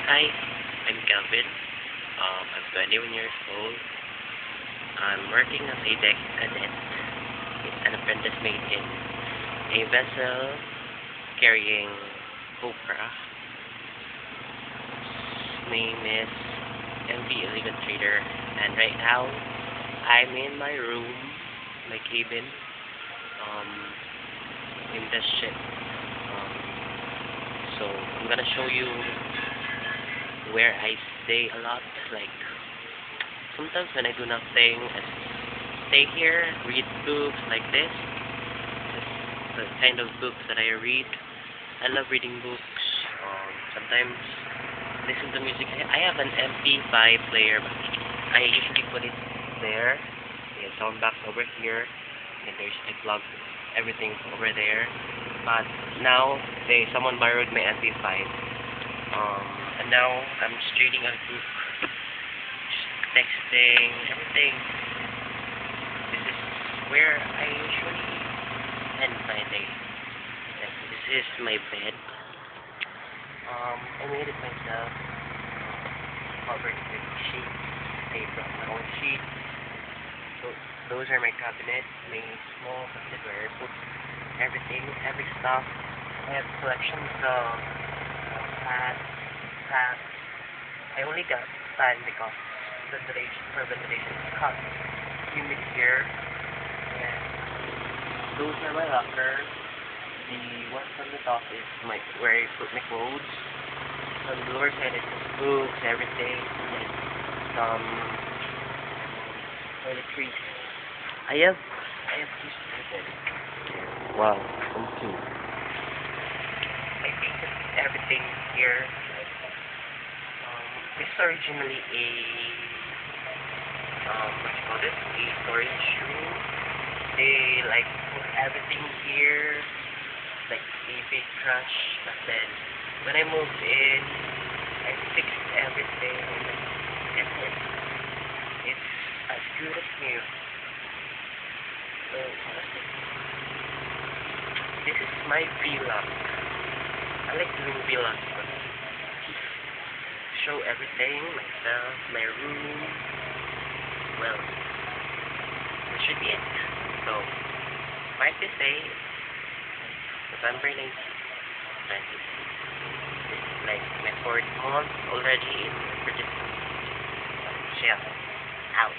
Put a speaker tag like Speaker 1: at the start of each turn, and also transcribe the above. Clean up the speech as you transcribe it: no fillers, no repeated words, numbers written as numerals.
Speaker 1: Hi, I'm Calvin. I'm 21 years old. I'm working as a deck cadet, an apprentice mate in a vessel carrying Copra. His name is MV Illegal Trader, and right now I'm in my room, my cabin, um, in the ship. So I'm gonna show you where I stay a lot. Like sometimes when I do nothing, I stay here, read books like this. This is the kind of books that I read. I love reading books. Sometimes listen to music. I have an MP5 player, but I usually put it there. The sound box over here, and there's I plug everything over there. But now, someone borrowed my MP5. And now I'm just reading a book, just texting, everything. This is where I usually end my day. And this is my bed. I made it myself. Covered with sheets. I brought my own sheets. So those are my cabinet, my small cabinet where I put everything, every stuff. I have collections of hats. I only got fan because ventilation is hot, humid here. And those are my lockers. The one from the top is where I put my clothes. On the lower side is books, everything, and some toiletries. I have two students. Wow, and two. I painted everything here. This is originally a what you call this? A storage room. They like put everything here, like a big trash. But then when I moved in, I fixed everything, and it's as good as new. So this is my vlog. I like doing vlogs, but show everything, myself, my room. Well, this should be it. So, mark this day, November 19th, 20. This is like my 4th month already in British. So, yeah, out.